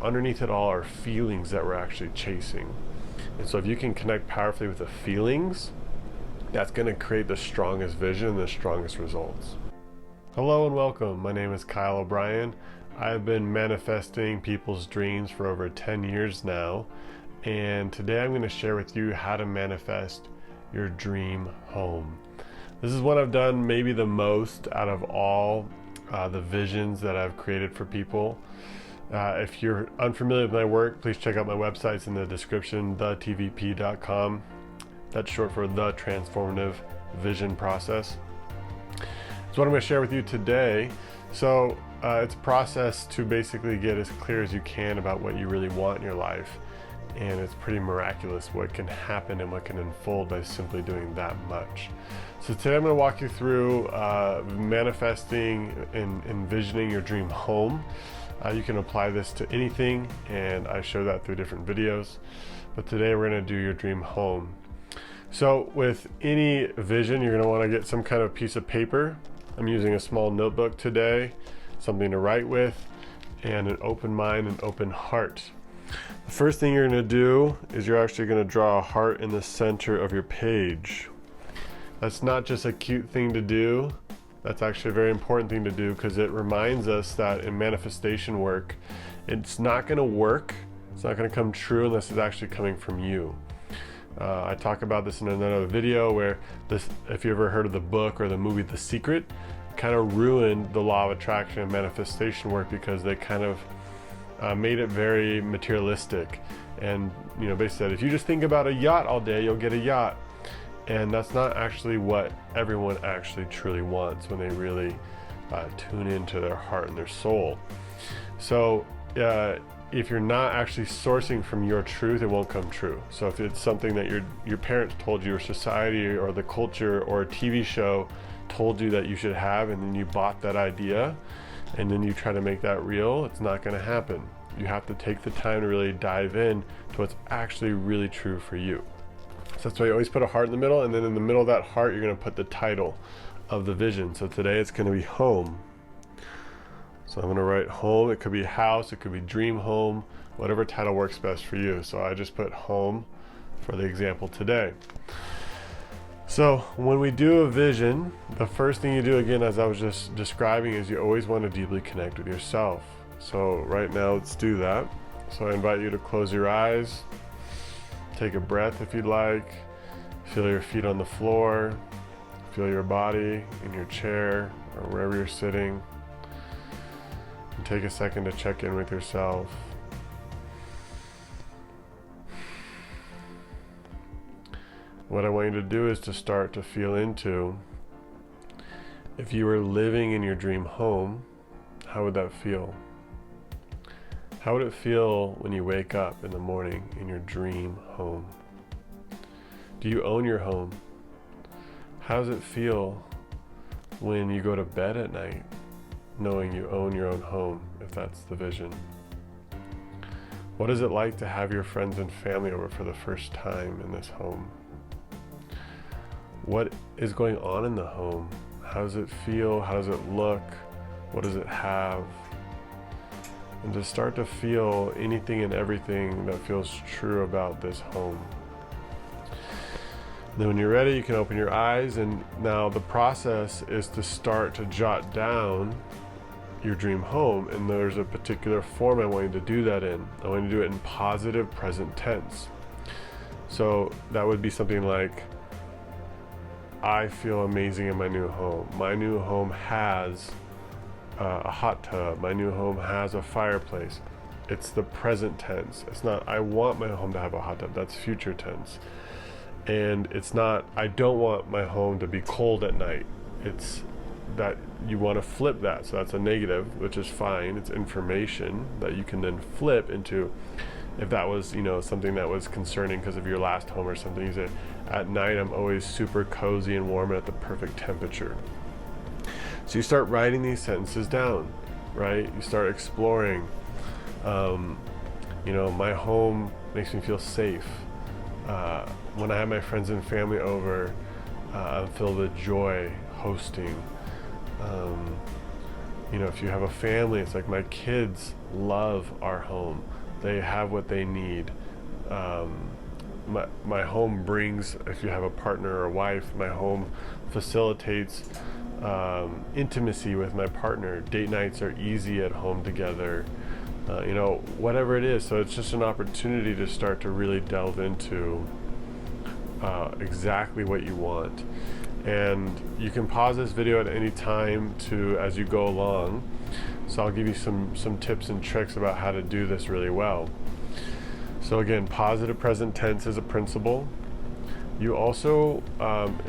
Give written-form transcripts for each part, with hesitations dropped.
Underneath it all are feelings that we're actually chasing. And so if you can connect powerfully with the feelings, that's going to create the strongest vision and the strongest results. Hello and welcome. My name is Kyle O'Brien. I've been manifesting people's dreams for over 10 years now. And today I'm going to share with you how to manifest your dream home. This is what I've done maybe the most out of all the visions that I've created for people. If you're unfamiliar with my work, please check out my websites in the description, thetvp.com. That's short for the Transformative Vision Process. So what I'm going to share with you today. So it's a process to basically get as clear as you can about what you really want in your life. And it's pretty miraculous what can happen and what can unfold by simply doing that much. So today I'm going to walk you through manifesting and envisioning your dream home. You can apply this to anything, and I show that through different videos. But today we're going to do your dream home. So with any vision, you're going to want to get some kind of piece of paper. I'm using a small notebook today, something to write with, and an open mind and open heart. The first thing you're going to do is you're actually going to draw a heart in the center of your page. That's not just a cute thing to do. That's actually a very important thing to do, because it reminds us that in manifestation work, it's not going to work. It's not going to come true unless it's actually coming from you. I talk about this in another video where this, if you ever heard of the book or the movie The Secret, kind of ruined the law of attraction and manifestation work, because they kind of made it very materialistic. And basically said, if you just think about a yacht all day, you'll get a yacht. And that's not actually what everyone actually truly wants when they really tune into their heart and their soul. So if you're not actually sourcing from your truth, it won't come true. So if it's something that your parents told you, or society or the culture or a TV show told you that you should have, and then you bought that idea and then you try to make that real, it's not going to happen. You have to take the time to really dive in to what's actually really true for you. So that's why you always put a heart in the middle, and then in the middle of that heart you're going to put the title of the vision. So today it's going to be home. So I'm going to write home. It could be house, it could be dream home, whatever title works best for you. So I just put home for the example today. So when we do a vision, the first thing you do, again, as I was just describing, is you always want to deeply connect with yourself. So right now let's do that. So I invite you to close your eyes. Take a breath if you'd like. Feel your feet on the floor. Feel your body in your chair or wherever you're sitting. And take a second to check in with yourself. What I want you to do is to start to feel into, if you were living in your dream home, how would that feel? How would it feel when you wake up in the morning in your dream home? Do you own your home? How does it feel when you go to bed at night knowing you own your own home, if that's the vision? What is it like to have your friends and family over for the first time in this home? What is going on in the home? How does it feel? How does it look? What does it have? And to start to feel anything and everything that feels true about this home. And then when you're ready, you can open your eyes, and now the process is to start to jot down your dream home, and there's a particular form I want you to do that in. I want you to do it in positive present tense. So that would be something like, I feel amazing in my new home. My new home has a hot tub. My new home has a fireplace. It's the present tense. It's not, I want my home to have a hot tub. That's future tense. And it's not, I don't want my home to be cold at night. It's that you want to flip that. So that's a negative, which is fine. It's information that you can then flip into, if that was, something that was concerning because of your last home or something. You say, at night I'm always super cozy and warm and at the perfect temperature. So you start writing these sentences down, right? You start exploring. My home makes me feel safe. When I have my friends and family over, I'm filled with joy hosting. You know, if you have a family, it's like my kids love our home. They have what they need. My home brings, if you have a partner or a wife, my home facilitates intimacy with my partner. Date nights are easy at home together. You know, whatever it is. So it's just an opportunity to start to really delve into exactly what you want. And you can pause this video at any time as you go along. So I'll give you some tips and tricks about how to do this really well. So again, positive present tense is a principle. You also,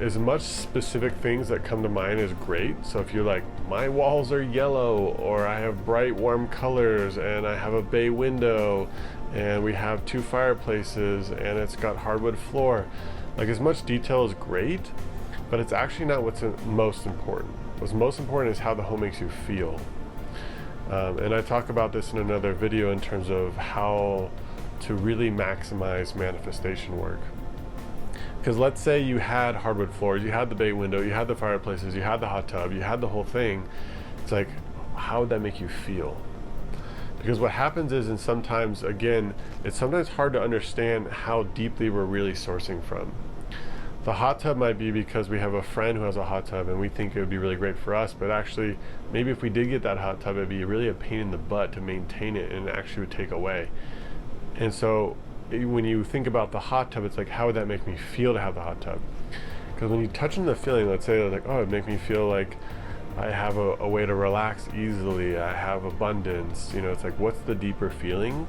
as much specific things that come to mind is great. So if you're like, my walls are yellow, or I have bright warm colors, and I have a bay window, and we have 2 fireplaces, and it's got hardwood floor. Like, as much detail is great, but it's actually not what's most important. What's most important is how the home makes you feel. And I talk about this in another video in terms of how to really maximize manifestation work. Because let's say you had hardwood floors, you had the bay window, you had the fireplaces, you had the hot tub, you had the whole thing. It's like, how would that make you feel? Because what happens is, and sometimes, again, it's sometimes hard to understand how deeply we're really sourcing from. The hot tub might be because we have a friend who has a hot tub and we think it would be really great for us, but actually, maybe if we did get that hot tub, it'd be really a pain in the butt to maintain it, and it actually would take away. And so when you think about the hot tub, it's like, how would that make me feel to have the hot tub? Because when you touch on the feeling, let's say like, oh, it'd make me feel like I have a way to relax easily, I have abundance, you know, it's like, what's the deeper feeling?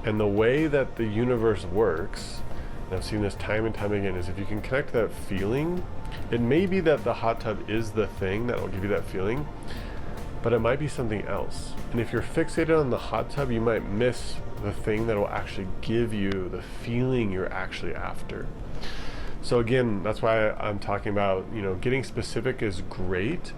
And the way that the universe works, and I've seen this time and time again, is if you can connect that feeling, it may be that the hot tub is the thing that will give you that feeling, but it might be something else. And if you're fixated on the hot tub, you might miss the thing that will actually give you the feeling you're actually after. So again, that's why I'm talking about, you know, getting specific is great,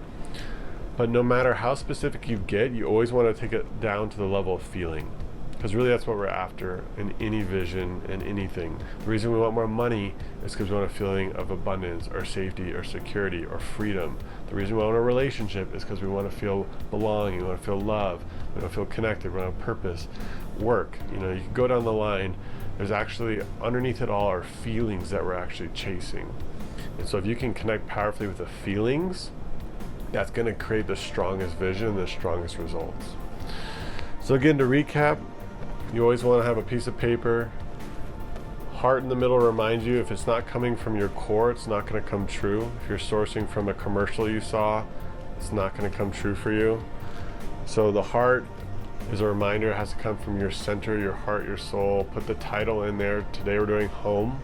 but no matter how specific you get, you always want to take it down to the level of feeling. Because really that's what we're after in any vision and anything. The reason we want more money is because we want a feeling of abundance or safety or security or freedom. The reason we want a relationship is because we want to feel belonging, we want to feel love, we want to feel connected, we want a purpose. Work, you know, you can go down the line. There's actually, underneath it all, are feelings that we're actually chasing. And so if you can connect powerfully with the feelings, that's going to create the strongest vision, the strongest results. So again, to recap, you always want to have a piece of paper. Heart in the middle reminds you, if it's not coming from your core, it's not going to come true. If you're sourcing from a commercial you saw, it's not going to come true for you. So the heart is a reminder, it has to come from your center, your heart, your soul. Put the title in there. Today we're doing home.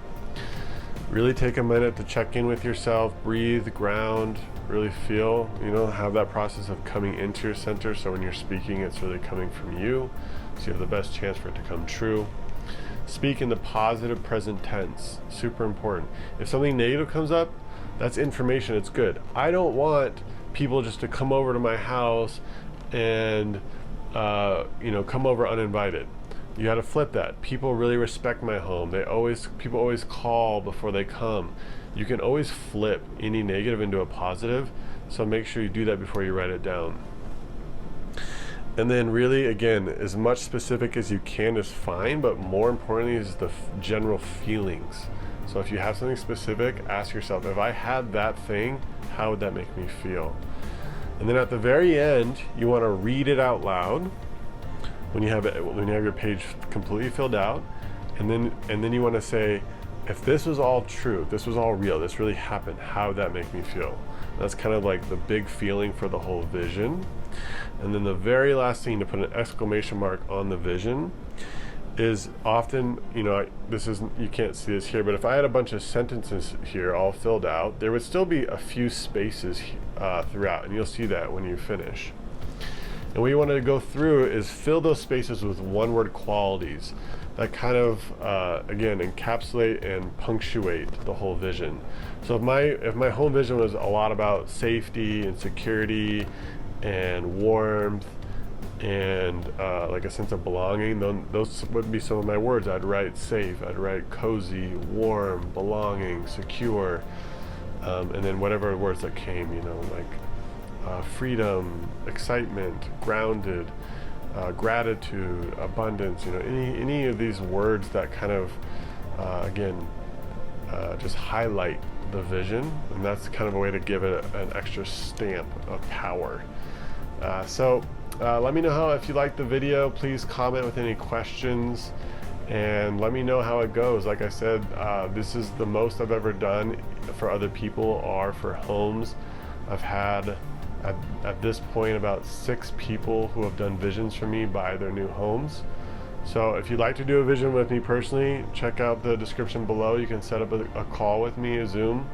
Really take a minute to check in with yourself, breathe, ground, really feel, you know, have that process of coming into your center, so when you're speaking, it's really coming from you, so you have the best chance for it to come true. Speak in the positive present tense, super important. If something negative comes up, that's information, it's good. I don't want people just to come over to my house and you know, come over uninvited. You got to flip that. People really respect my home. People always call before they come. You can always flip any negative into a positive, so make sure you do that before you write it down. And then really, again, as much specific as you can is fine, but more importantly is the general feelings. So if you have something specific, ask yourself, if I had that thing, how would that make me feel? And then at the very end, you want to read it out loud when you have your page completely filled out, and then you want to say, if this was all true, if this was all real, this really happened, how would that make me feel? That's kind of like the big feeling for the whole vision. And then the very last thing, to put an exclamation mark on the vision, is often, you know, you can't see this here, but if I had a bunch of sentences here all filled out, there would still be a few spaces throughout, and you'll see that when you finish. And what you want to go through is fill those spaces with one-word qualities that kind of, again, encapsulate and punctuate the whole vision. So if my home vision was a lot about safety and security and warmth and like a sense of belonging, then those would be some of my words. I'd write safe, I'd write cozy, warm, belonging, secure, and then whatever words that came, you know, like freedom, excitement, grounded, gratitude, abundance, any of these words that kind of, again, just highlight the vision, and that's kind of a way to give it an extra stamp of power. So let me know if you liked the video. Please comment with any questions and let me know how it goes. Like I said, this is the most I've ever done for other people or for homes. I've had at this point about 6 people who have done visions for me buy their new homes. So if you'd like to do a vision with me personally, check out the description below. You can set up a call with me, a Zoom.